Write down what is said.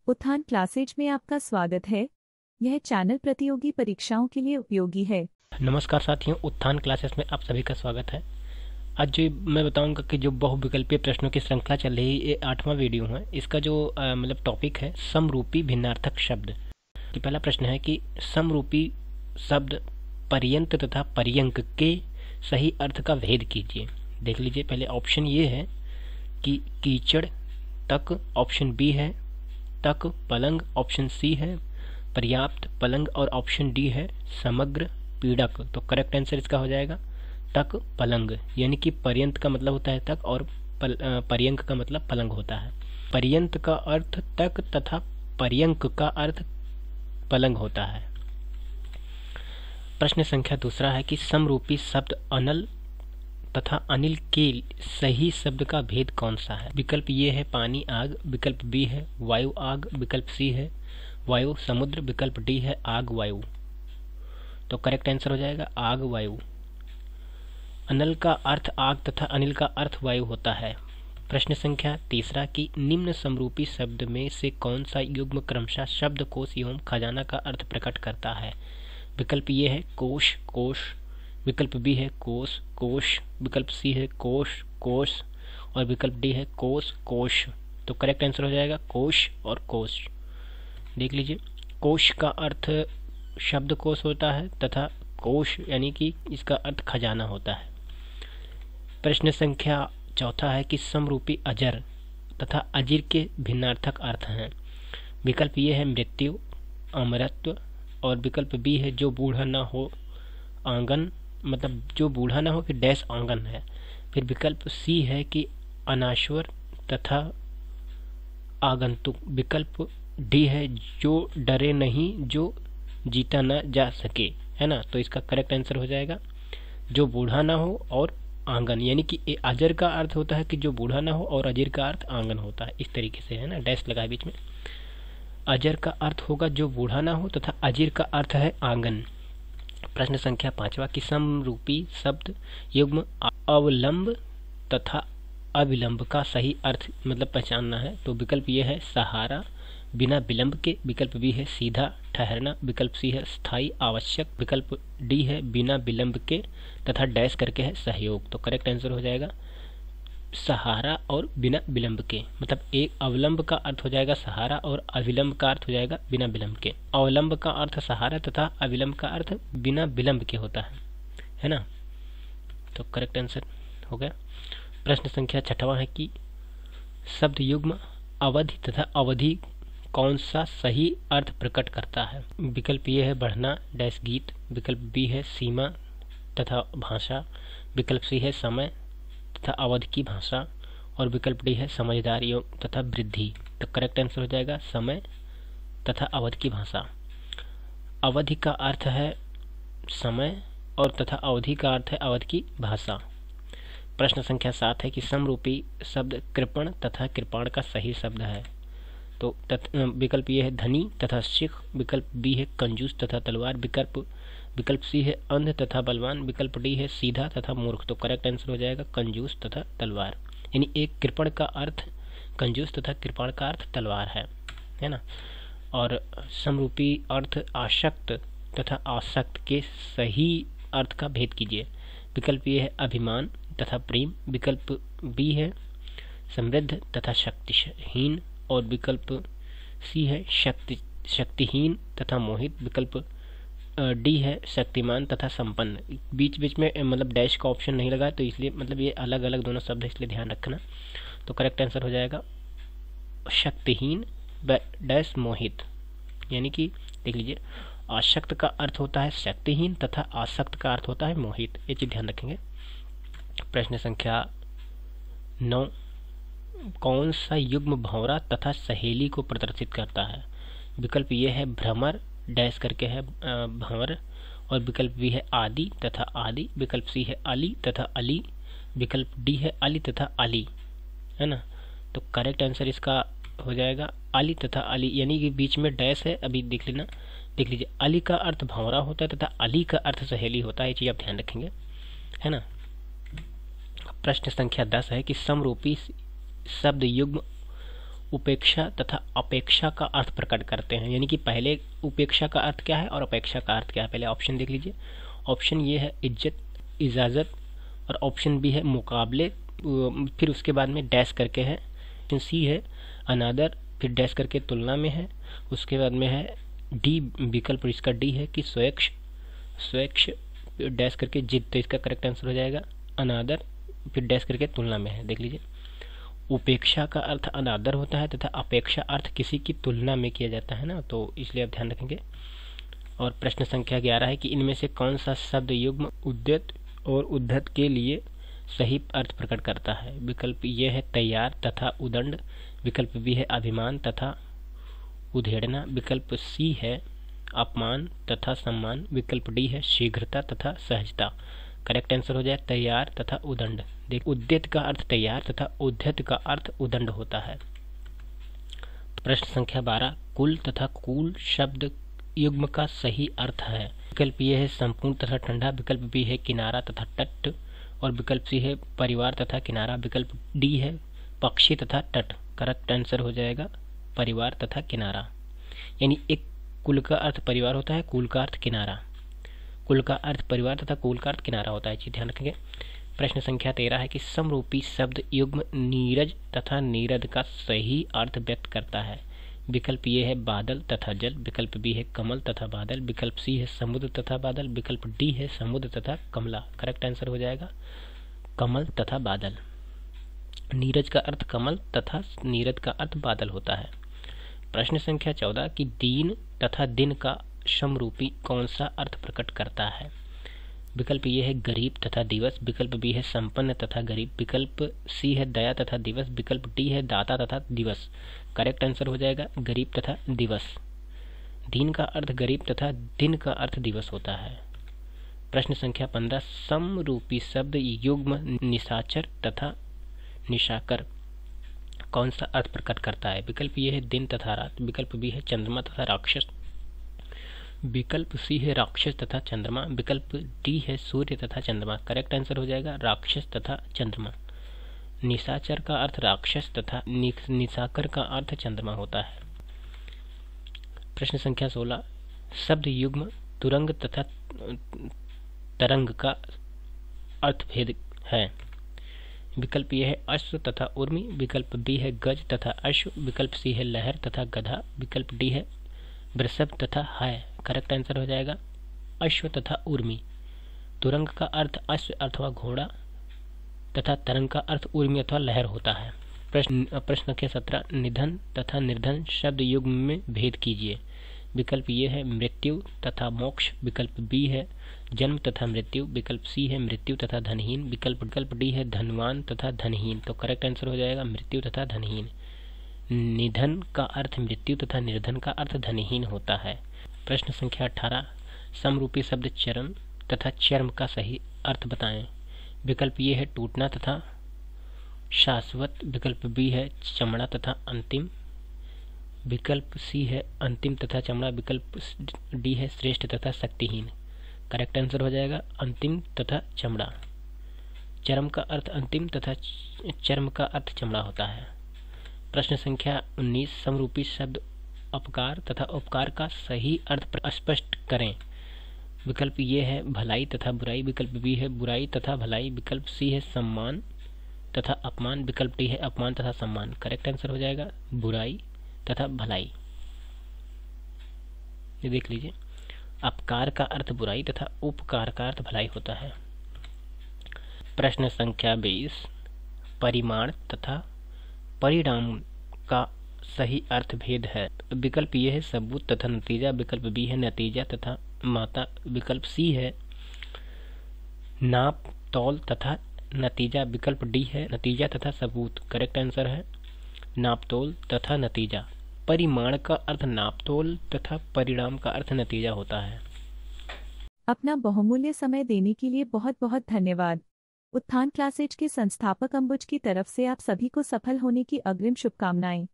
उत्थान क्लासेज में आपका स्वागत है। यह चैनल प्रतियोगी परीक्षाओं के लिए उपयोगी है। नमस्कार साथियों, उत्थान क्लासेस में आप सभी का स्वागत है। आज जो मैं बताऊंगा कि जो बहुविकल्पीय प्रश्नों की श्रृंखला चल रही है, ये 8वां वीडियो है। इसका जो मतलब टॉपिक है समरूपी भिन्नार्थक शब्द। कि पहला प्रश्न है कि समरूपी शब्द पर्यंत तथा पर्यंक के सही अर्थ का भेद कीजिए। देख लीजिए, पहले ऑप्शन ये है कि कीचड़ तक, ऑप्शन बी है तक पलंग, ऑप्शन सी है पर्याप्त पलंग और ऑप्शन डी है समग्र पीड़क। तो करेक्ट आंसर इसका हो जाएगा तक पलंग, यानी कि पर्यंत का मतलब होता है तक और पर्यंक का मतलब पलंग होता है। पर्यंत का अर्थ तक तथा पर्यंक का अर्थ पलंग होता है। प्रश्न संख्या दूसरा है कि समरूपी शब्द अनल तथा अनिल के सही शब्द का भेद कौन सा है। विकल्प ये है पानी आग, विकल्प बी है वायु आग, विकल्प सी है वायु समुद्र, विकल्प डी है आग वायु। तो करेक्ट आंसर हो जाएगा आग वायु। अनल का अर्थ आग तथा अनिल का अर्थ वायु होता है। प्रश्न संख्या तीसरा कि निम्न समरूपी शब्द में से कौन सा युग्म क्रमशः शब्दकोश एवं खजाना का अर्थ प्रकट करता है। विकल्प ये है कोश कोश, विकल्प बी है कोश कोश, विकल्प सी है कोश कोश और विकल्प डी है कोश कोश। तो करेक्ट आंसर हो जाएगा कोश और कोश। देख लीजिए, कोश का अर्थ शब्दकोश होता है तथा कोश यानी कि इसका अर्थ खजाना होता है। प्रश्न संख्या चौथा है कि समरूपी अजर तथा अजीर के भिन्नार्थक अर्थ हैं। विकल्प ये है मृत्यु अमरत्व और विकल्प बी है जो बूढ़ा ना हो आंगन, मतलब जो बूढ़ा ना हो कि डैश आंगन है। फिर विकल्प सी है कि अनाश्वर तथा आगंतुक, विकल्प डी है जो डरे नहीं जो जीता ना जा सके, है ना। तो इसका करेक्ट आंसर हो जाएगा जो बूढ़ा ना हो और आंगन, यानी कि अजर का अर्थ होता है कि जो बूढ़ा ना हो और अजीर का अर्थ आंगन होता है। इस तरीके से, है ना, डैश लगा है बीच में। अजर का अर्थ होगा जो बूढ़ा ना हो तथा अजीर का अर्थ है आंगन। प्रश्न संख्या पांचवा कि समरूपी शब्द युग्म अवलंब तथा अविलंब का सही अर्थ मतलब पहचानना है। तो विकल्प ये है सहारा बिना विलंब के, विकल्प बी है सीधा ठहरना, विकल्प सी है स्थायी आवश्यक, विकल्प डी है बिना विलंब के तथा डैश करके है सहयोग। तो करेक्ट आंसर हो जाएगा सहारा और बिना विलंब के। मतलब एक अवलंब का अर्थ हो जाएगा सहारा और अविलंब का अर्थ हो जाएगा बिना विलंब के। अवलंब का अर्थ सहारा तथा अविलंब का अर्थ बिना विलंब के होता है ना। तो करेक्ट आंसर हो गया। प्रश्न संख्या छठवां है कि शब्द युग्म अवधि तथा अवधि कौन सा सही अर्थ प्रकट करता है। विकल्प ये है बढ़ना डैश गीत, विकल्प बी है सीमा तथा भाषा, विकल्प सी है समय तथा अवधि की भाषा और विकल्प डी है समझदार योग तथा वृद्धि। तो करेक्ट आंसर हो जाएगा समय तथा अवधि की भाषा। अवधि का अर्थ है समय और तथा अवधि का अर्थ है अवधि की भाषा। प्रश्न संख्या 7 है कि समरूपी शब्द कृपण तथा कृपाण का सही शब्द है। तो विकल्प ये है धनी तथा सिख, विकल्प बी है कंजूस तथा तलवार, विकल्प सी है अंध तथा बलवान, विकल्प डी है सीधा तथा मूर्ख। तो करेक्ट आंसर हो जाएगा कंजूस तथा तलवार, यानी एक कृपण का अर्थ कंजूस तथा कृपाण का अर्थ तलवार है ना। और समरूपी अर्थ आसक्त तथा आसक्त के सही अर्थ का भेद कीजिए। विकल्प ये है अभिमान तथा प्रेम, विकल्प बी है समृद्ध तथा शक्तिहीन और विकल्प सी है शक्तिहीन तथा मोहित, विकल्प डी है शक्तिमान तथा संपन्न। बीच बीच में मतलब डैश का ऑप्शन नहीं लगा, तो इसलिए मतलब ये अलग अलग दोनों शब्द है, इसलिए ध्यान रखना। तो करेक्ट आंसर हो जाएगा शक्तिहीन डैश मोहित, यानी कि देख लीजिए आसक्त का अर्थ होता है शक्तिहीन तथा आसक्त का अर्थ होता है मोहित। ये चीज ध्यान रखेंगे। प्रश्न संख्या 9 कौन सा युग्म भंवरा तथा सहेली को प्रदर्शित करता है। विकल्प ये है भ्रमर डैश करके है भंवर और विकल्प बी है आदि तथा आदि, विकल्प सी है अली तथा अली, विकल्प डी है अली तथा अली, है ना। तो करेक्ट आंसर इसका हो जाएगा अली तथा अली, यानी कि बीच में डैश है। अभी देख लेना, देख लीजिए अली का अर्थ भंवरा होता है तथा अली का अर्थ सहेली होता है। ये चीज आप ध्यान रखेंगे, है ना। प्रश्न संख्या 10 है कि समरूपी शब्द युग्म उपेक्षा तथा अपेक्षा का अर्थ प्रकट करते हैं। यानी कि पहले उपेक्षा का अर्थ क्या है और अपेक्षा का अर्थ क्या है, पहले ऑप्शन देख लीजिए। ऑप्शन ये है इज्जत, इजाज़त, और ऑप्शन बी है मुकाबले, फिर उसके बाद में डैश करके है। ऑप्शन सी है अनादर, फिर डैश करके तुलना में है। उसके बाद में है डी विकल्प, इसका डी है कि स्वयक्ष, स्वयक्ष डैश करके जिद। तो इसका करेक्ट आंसर हो जाएगा अनादर, फिर डैश करके तुलना में है। देख लीजिए, उपेक्षा का अर्थ अनादर होता है तथा अपेक्षा अर्थ किसी की तुलना में किया जाता है ना, तो इसलिए आप ध्यान रखेंगे। और प्रश्न संख्या 11 है कि इनमें से कौन सा शब्द युग्म उद्यत और उद्धत के लिए सही अर्थ प्रकट करता है। विकल्प ये है तैयार तथा उदंड, विकल्प बी है अभिमान तथा उधेड़ना, विकल्प सी है अपमान तथा सम्मान, विकल्प डी है शीघ्रता तथा सहजता। करेक्ट आंसर हो जाए तैयार तथा उदंड। देख, उद्यत का अर्थ तैयार तथा उद्धत का अर्थ उदंड होता है। प्रश्न संख्या 12, कुल तथा कूल शब्द युग्म का सही अर्थ है। विकल्प ये है संपूर्ण तथा ठंडा, विकल्प बी है किनारा तथा तट, और विकल्प सी है परिवार तथा किनारा, विकल्प डी है पक्षी तथा तट। करेक्ट आंसर हो जाएगा परिवार तथा किनारा। यानी एक कुल का अर्थ परिवार होता है, कुल का अर्थ किनारा, कुल का अर्थ परिवार तथा कुल का अर्थ किनारा होता है। जी ध्यान रखेंगे। प्रश्न संख्या 13 है कि समरूपी शब्द युग्म नीरज तथा नीरद का सही अर्थ व्यक्त करता है। विकल्प ये है बादल तथा जल, विकल्प बी है कमल तथा बादल, विकल्प सी है समुद्र तथा बादल, विकल्प डी है समुद्र तथा कमला। करेक्ट आंसर हो जाएगा कमल तथा बादल। नीरज का अर्थ कमल तथा नीरद का अर्थ बादल होता है। प्रश्न संख्या 14 कि दीन तथा दिन का समरूपी कौन सा अर्थ प्रकट करता है। विकल्प ये है गरीब तथा दिवस, विकल्प बी है संपन्न तथा गरीब, विकल्प सी है दया तथा दिवस, विकल्प डी है दाता तथा दिवस। करेक्ट आंसर हो जाएगा गरीब तथा दिवस। दीन का अर्थ गरीब तथा दिन का अर्थ दिवस होता है। प्रश्न संख्या 15 समरूपी शब्द युग्म निशाचर तथा निशाकर कौन सा अर्थ प्रकट करता है। विकल्प ये है दिन तथा रात, विकल्प बी है चंद्रमा तथा राक्षस, विकल्प सी है राक्षस तथा चंद्रमा, विकल्प डी है सूर्य तथा चंद्रमा। करेक्ट आंसर हो जाएगा राक्षस तथा चंद्रमा। निशाचर का अर्थ राक्षस तथा निशाकर का अर्थ चंद्रमा होता है। प्रश्न संख्या 16 शब्द युग्म तुरंग तथा तरंग का अर्थभेद है। विकल्प ये है अश्व तथा उर्मी, विकल्प बी है गज तथा अश्व, विकल्प सी है लहर तथा गधा, विकल्प डी है वृषभ तथा हाय। करेक्ट आंसर हो जाएगा अश्व तथा उर्मी। तुरंग का अर्थ अश्व अथवा घोड़ा तथा तरंग का अर्थ उर्मी अथवा लहर होता है। प्रश्न संख्या 17 निधन तथा निर्धन शब्द युग्म में भेद कीजिए। विकल्प ये है मृत्यु तथा मोक्ष, विकल्प बी है जन्म तथा मृत्यु, विकल्प सी है मृत्यु तथा धनहीन, विकल्प डी है धनवान तथा धनहीन। तो करेक्ट आंसर हो जाएगा मृत्यु तथा धनहीन। निधन का अर्थ मृत्यु तथा निर्धन का अर्थ धनहीन होता है। प्रश्न संख्या 18 समरूपी शब्द चरम तथा चर्म का सही अर्थ बताएं। विकल्प ये है टूटना तथा शाश्वत, विकल्प बी है चमड़ा तथा अंतिम, विकल्प सी है अंतिम तथा चमड़ा, विकल्प डी है श्रेष्ठ तथा शक्तिहीन। करेक्ट आंसर हो जाएगा अंतिम तथा चमड़ा। चरम का अर्थ अंतिम तथा चर्म का अर्थ चमड़ा होता है। प्रश्न संख्या 19 समरूपी शब्द अपकार तथा उपकार का सही अर्थ स्पष्ट करें। विकल्प ये है भलाई तथा बुराई, विकल्प बी है बुराई तथा भलाई, विकल्प सी है सम्मान तथा अपमान, विकल्प डी है अपमान तथा सम्मान। करेक्ट आंसर हो जाएगा बुराई तथा भलाई। ये देख लीजिए अपकार का अर्थ बुराई तथा उपकार का अर्थ भलाई होता है। प्रश्न संख्या 20 परिमाण तथा परिणाम का सही अर्थ भेद है। विकल्प ये है सबूत तथा नतीजा, विकल्प बी है नतीजा तथा मात्रा, विकल्प सी है नाप तौल तथा नतीजा, विकल्प डी है नतीजा तथा सबूत। करेक्ट आंसर है नाप तौल तथा नतीजा। परिमाण का अर्थ नाप तौल तथा परिणाम का अर्थ नतीजा होता है। अपना बहुमूल्य समय देने के लिए बहुत बहुत धन्यवाद। उत्थान क्लासेज के संस्थापक अंबुज की तरफ से आप सभी को सफल होने की अग्रिम शुभकामनाएं।